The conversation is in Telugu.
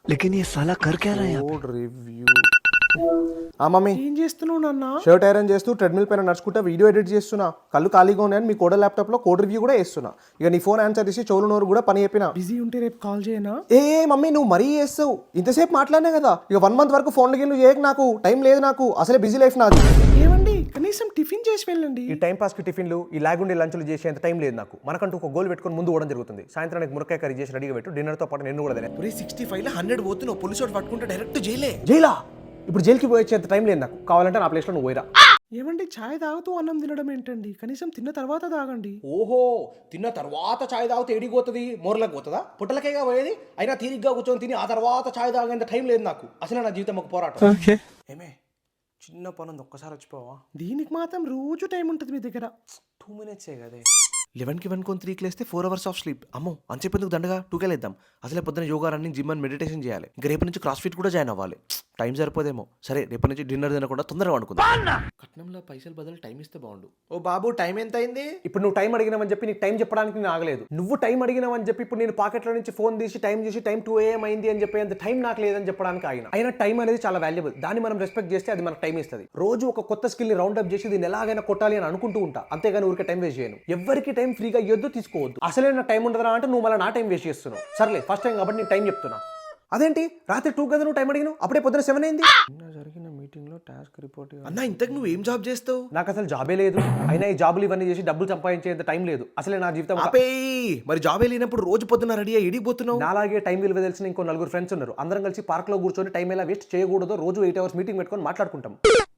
लेकिन ये साला कर क्या रहा है यहाँ पे? Code review. ఆ మమ్మీ, ఏం చేస్తున్నావు నాన్న? షర్ట్ ఐరన్ చేస్తూ ట్రెడ్మిల్ పైన నడుచుకుంటా వీడియో ఎడిట్ చేస్తున్నా. కళ్ళు ఖాళీగా ఉన్నాయని మీ కోడ ల్యాప్టాప్లో కోడ్ రివ్యూ కూడా వేస్తున్నా. ఇక నీ ఫోన్ ఆన్సర్ చేసి చెవులు నోరు కూడా పని చెప్పినా. బిజీ ఉంటే రేపు కాల్ చేయనా? ఏ మమ్మీ నువ్వు మరీ చేస్తావు, ఇంతసేపు మాట్లాడినా కదా. ఇక 1 month వరకు ఫోన్లు గిన్లు చేయక, నాకు టైం లేదు, నాకు అసలే బిజీ లైఫ్ నాది. ఏమండి కనీసం టిఫిన్ చేసి వెళ్ళండి. ఈ టైం పాస్కి టిఫిన్లు, ఈ లాగుండే లంచ్లు చేసేంత టైం లేదు నాకు. మనకంటూ ఒక గోల్ పెట్టుకొని ముందు పోవడం జరుగుతుంది. సాయంత్రానికి మురకాయ కర్రీ చేసి రెడీగా పెట్టు, డిన్నర్తో పాటు నేను కూడా తినే. 65 100 పోతున్నావు, పోలీసు వాడు పట్టుకుంటే డైరెక్ట్ జైలే. జైలా? ఇప్పుడు జైలుకి పోయేంత టైం లేదు నాకు. కావాలంటే నా ప్లేస్లో నువ్వు పోయిరా. ఏమండి చాయ్ తాగుతూ అన్నం తినడం ఏంటండి? కనీసం తిన్న తర్వాత తాగండి. ఓహో, తిన్న తర్వాత ఛాయ్ తాగితే ఎడికి పోతుంది? మోర్లకు పోతుందా? పుట్టలకేగా పోయేది. అయినా తీరిగ్గా కూర్చొని తిని ఆ తర్వాత ఛాయ్ తాగేంత టైం లేదు నాకు. అసలే నా జీవితం ఒక పోరాటం. ఏమే చిన్న పని ఉంది, ఒక్కసారి వచ్చిపోవా? దీనికి మాత్రం రోజు టైం ఉంటుంది మీ దగ్గర. 2 minutes కదే. 11కి 1 లేస్తే 4 hours ఆఫ్ స్లీప్. అమ్మో అని చెప్పేందుకు దండగా 2కే లేద్దాం. అసలే పొద్దున యోగా, రన్నింగ్, జిమ్ అని మెడిటేషన్ చేయాలి. ఇంక రేపు నుంచి క్రాస్ ఫిట్ కూడా జాయిన్ అవ్వాలి. టైం సరిపోదేమో. సరే రేపటి నుంచి డిన్నర్ తినకుండా తొందరగా అనుకుందాం. కట్నంలో పైసలు బదులు టైం ఇస్తే బాగుండు. ఓ బాబు, టైం ఎంత అయింది? ఇప్పుడు నువ్వు టైం అడిగినావని చెప్పి నీకు టైం చెప్పడానికి నేను ఆగలేదు. నువ్వు టైం అడిగినావని చెప్పి ఇప్పుడు నేను పాకెట్లో నుంచి ఫోన్ తీసి టైం 2 AM అయింది అని చెప్పి అంత టైం నాకు లేదని చెప్పడానికి ఆగిన. అయినా టైం అనేది చాలా వాల్యుబుల్. దాన్ని మనం రెస్పెక్ట్ చేస్తే అది మనకు టైం ఇస్తుంది. రోజు ఒక కొత్త స్కిల్ ని రౌండ్ అప్ చేసి దీన్ని ఎలాగైనా కొట్టాలి అని అనుకుంటూ ఉంటా. అంతేగాని ఊరికే టైం వేస్ట్ చేయను. ఎవరికి టైం ఫ్రీగా ఇవ్వద్దు, తీసుకోవద్దు. అసలే నా టైం ఉండదురా అంటే నువ్వు మళ్ళీ నా టైం వేస్ట్ చేస్తున్నావు. సర్లే ఫస్ట్ టైం కాబట్టి నేను టైం చెప్తున్నా. అదేంటి రాత్రి 2 కదా నువ్వు టైం అడిగినావు, అప్పుడే పొద్దున 7 అయింది. జరిగిన మీటింగ్ లో టాస్క్ రిపోర్ట్. అన్న ఇంతకు నువ్వు ఏం జాబ్ చేస్తావు? నాకు అసలు జాబే లేదు. అయినా ఈ జాబులు ఇవన్నీ చేసి డబ్బులు సంపాదించేంత టైం లేదు. అసలే నా జీవితం ఆపేయ్. మరి జాబ్ వెళ్ళినప్పుడు రోజు పొద్దున్న రెడీ అయ్యి ఎడిగిపోతున్నావు. నాలాగే టైం విలువ తెలిసిన ఇంకో 4 ఫ్రెండ్స్ ఉన్నారు. అందరం కలిసి పార్క్ లో కూర్చొని టైం ఎలా వేస్ట్ చేయకూడదో రోజు 8 hours మీటింగ్ పెట్టుకొని మాట్లాడుకుంటాం.